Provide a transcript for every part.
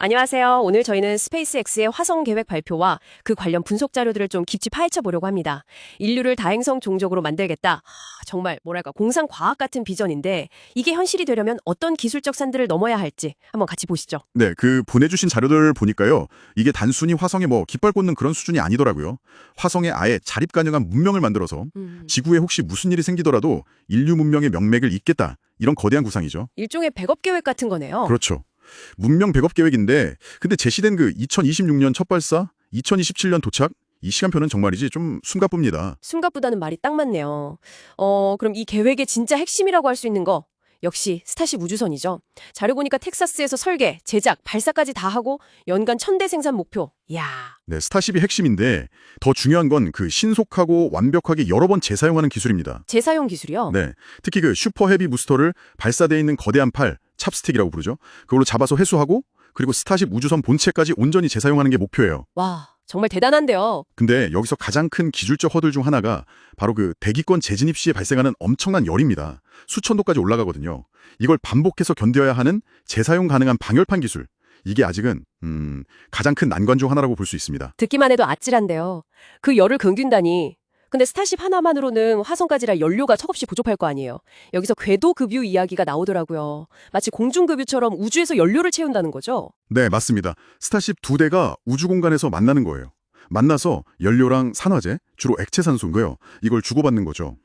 안녕하세요. 오늘 저희는 스페이스X의 화성 계획 발표와 그 관련 분석 자료들을 좀 깊이 파헤쳐 보려고 합니다. 인류를 다행성 종족으로 만들겠다. 정말 뭐랄까 공상 과학 같은 비전인데 이게 현실이 되려면 어떤 기술적 산들을 넘어야 할지 한번 같이 보시죠. 네, 보내주신 자료들을 보니까요. 이게 단순히 화성에 깃발 꽂는 그런 수준이 아니더라고요. 화성에 아예 자립 가능한 문명을 만들어서 지구에 혹시 무슨 일이 생기더라도 인류 문명의 명맥을 잇겠다. 이런 거대한 구상이죠. 일종의 백업 계획 같은 거네요. 그렇죠. 문명 백업 계획인데 근데 제시된 2026년 첫 발사, 2027년 도착, 이 시간표는 정말이지 좀 숨가쁩니다. 숨가쁘다는 말이 딱 맞네요. 그럼 이 계획의 진짜 핵심이라고 할 수 있는 거 역시 스타쉽 우주선이죠. 자료 보니까 텍사스에서 설계, 제작, 발사까지 다 하고 연간 1000대 생산 목표. 이야. 네, 스타쉽이 핵심인데 더 중요한 건 신속하고 완벽하게 여러 번 재사용하는 기술입니다. 재사용 기술이요? 네, 특히 슈퍼 헤비 부스터를 발사되어 있는 거대한 팔, 찹스틱이라고 부르죠. 그걸로 잡아서 회수하고 그리고 스타쉽 우주선 본체까지 온전히 재사용하는 게 목표예요. 와, 정말 대단한데요. 근데 여기서 가장 큰 기술적 허들 중 하나가 바로 대기권 재진입 시에 발생하는 엄청난 열입니다. 수천 도까지 올라가거든요. 이걸 반복해서 견뎌야 하는 재사용 가능한 방열판 기술. 이게 아직은 가장 큰 난관 중 하나라고 볼 수 있습니다. 듣기만 해도 아찔한데요. 그 열을 견딘다니. 근데 스타쉽 하나만으로는 화성까지 갈 연료가 턱없이 부족할 거 아니에요. 여기서 궤도급유 이야기가 나오더라고요. 마치 공중급유처럼 우주에서 연료를 채운다는 거죠? 네, 맞습니다. 스타쉽 두 대가 우주 공간에서 만나는 거예요. 만나서 연료랑 산화제, 주로 액체산소인가요? 이걸 주고받는 거죠.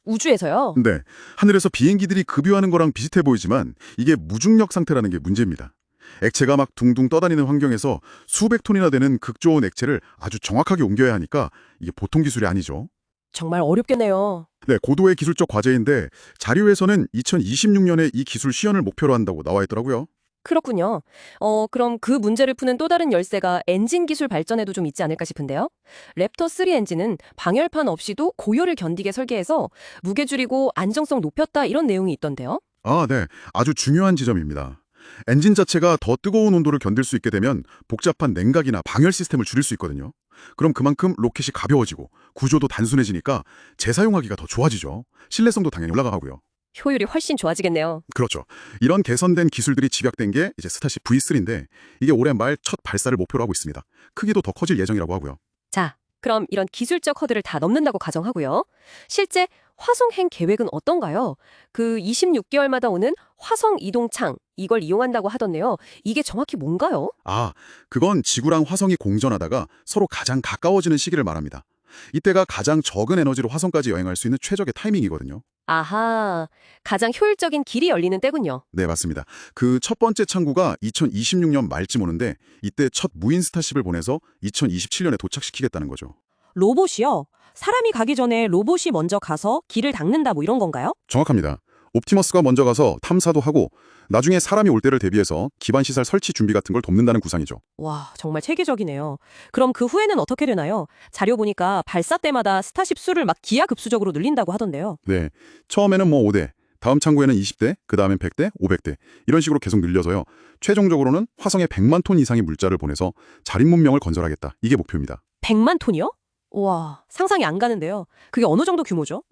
우주에서요? 네, 하늘에서 비행기들이 급유하는 거랑 비슷해 보이지만 이게 무중력 상태라는 게 문제입니다. 액체가 막 둥둥 떠다니는 환경에서 수백 톤이나 되는 극저온 액체를 아주 정확하게 옮겨야 하니까 이게 보통 기술이 아니죠. 정말 어렵겠네요. 네, 고도의 기술적 과제인데 자료에서는 2026년에 이 기술 시연을 목표로 한다고 나와 있더라고요. 그렇군요. 그럼 그 문제를 푸는 또 다른 열쇠가 엔진 기술 발전에도 좀 있지 않을까 싶은데요. 랩터 3 엔진은 방열판 없이도 고열을 견디게 설계해서 무게 줄이고 안정성 높였다 이런 내용이 있던데요. 아, 네, 아주 중요한 지점입니다. 엔진 자체가 더 뜨거운 온도를 견딜 수 있게 되면 복잡한 냉각이나 방열 시스템을 줄일 수 있거든요. 그럼 그만큼 로켓이 가벼워지고 구조도 단순해지니까 재사용하기가 더 좋아지죠. 신뢰성도 당연히 올라가고요. 효율이 훨씬 좋아지겠네요. 그렇죠. 이런 개선된 기술들이 집약된 게 이제 스타쉽 V3인데 이게 올해 말 첫 발사를 목표로 하고 있습니다. 크기도 더 커질 예정이라고 하고요. 자, 그럼 이런 기술적 허들을 다 넘는다고 가정하고요. 실제 화성행 계획은 어떤가요? 그 26개월마다 오는 화성 이동창, 이걸 이용한다고 하던데요. 이게 정확히 뭔가요? 아, 그건 지구랑 화성이 공전하다가 서로 가장 가까워지는 시기를 말합니다. 이때가 가장 적은 에너지로 화성까지 여행할 수 있는 최적의 타이밍이거든요. 아하, 가장 효율적인 길이 열리는 때군요. 네, 맞습니다. 그 첫 번째 창구가 2026년 말쯤 오는데 이때 첫 무인 스타쉽을 보내서 2027년에 도착시키겠다는 거죠. 로봇이요? 사람이 가기 전에 로봇이 먼저 가서 길을 닦는다 뭐 이런 건가요? 정확합니다. 옵티머스가 먼저 가서 탐사도 하고 나중에 사람이 올 때를 대비해서 기반 시설 설치 준비 같은 걸 돕는다는 구상이죠. 와, 정말 체계적이네요. 그럼 그 후에는 어떻게 되나요? 자료 보니까 발사 때마다 스타쉽 수를 막 기하급수적으로 늘린다고 하던데요. 네, 처음에는 5대, 다음 창구에는 20대, 그 다음엔 100대, 500대 이런 식으로 계속 늘려서요. 최종적으로는 화성에 100만 톤 이상의 물자를 보내서 자립 문명을 건설하겠다. 이게 목표입니다. 100만 톤이요? 와, 상상이 안 가는데요. 그게 어느 정도 규모죠?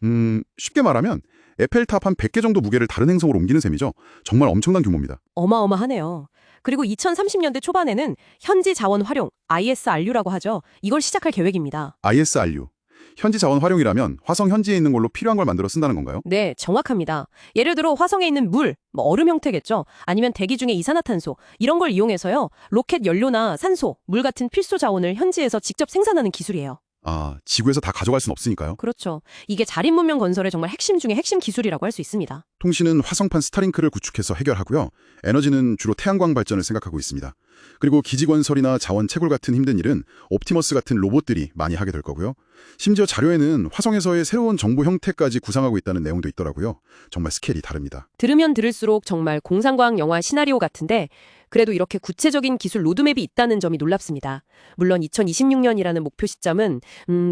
쉽게 말하면 에펠탑 한 100개 정도 무게를 다른 행성으로 옮기는 셈이죠. 정말 엄청난 규모입니다. 어마어마하네요. 그리고 2030년대 초반에는 현지 자원 활용, ISRU라고 하죠. 이걸 시작할 계획입니다. ISRU. 현지 자원 활용이라면 화성 현지에 있는 걸로 필요한 걸 만들어 쓴다는 건가요? 네, 정확합니다. 예를 들어 화성에 있는 물, 얼음 형태겠죠. 아니면 대기 중에 이산화탄소, 이런 걸 이용해서요. 로켓 연료나 산소, 물 같은 필수 자원을 현지에서 직접 생산하는 기술이에요. 아, 지구에서 다 가져갈 순 없으니까요. 그렇죠. 이게 자립문명 건설의 정말 핵심 중에 핵심 기술이라고 할 수 있습니다. 통신은 화성판 스타링크를 구축해서 해결하고요. 에너지는 주로 태양광 발전을 생각하고 있습니다. 그리고 기지 건설이나 자원 채굴 같은 힘든 일은 옵티머스 같은 로봇들이 많이 하게 될 거고요. 심지어 자료에는 화성에서의 새로운 정보 형태까지 구상하고 있다는 내용도 있더라고요. 정말 스케일이 다릅니다. 들으면 들을수록 정말 공상과학 영화 시나리오 같은데 그래도 이렇게 구체적인 기술 로드맵이 있다는 점이 놀랍습니다. 물론 2026년이라는 목표 시점은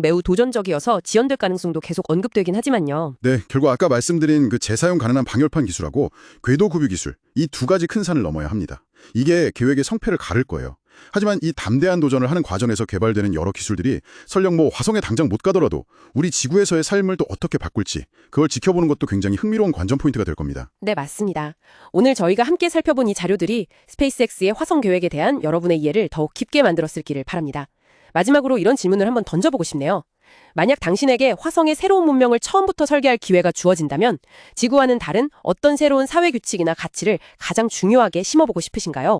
매우 도전적이어서 지연될 가능성도 계속 언급되긴 하지만요. 네, 결국 아까 말씀드린 재사용 가능한 방열판 기술하고 궤도 구비 기술, 이 두 가지 큰 산을 넘어야 합니다. 이게 계획의 성패를 가를 거예요. 하지만 이 담대한 도전을 하는 과정에서 개발되는 여러 기술들이 설령 뭐 화성에 당장 못 가더라도 우리 지구에서의 삶을 또 어떻게 바꿀지 그걸 지켜보는 것도 굉장히 흥미로운 관전 포인트가 될 겁니다. 네, 맞습니다. 오늘 저희가 함께 살펴본 이 자료들이 스페이스X의 화성 계획에 대한 여러분의 이해를 더욱 깊게 만들었을 기를 바랍니다. 마지막으로 이런 질문을 한번 던져보고 싶네요. 만약 당신에게 화성의 새로운 문명을 처음부터 설계할 기회가 주어진다면 지구와는 다른 어떤 새로운 사회 규칙이나 가치를 가장 중요하게 심어보고 싶으신가요?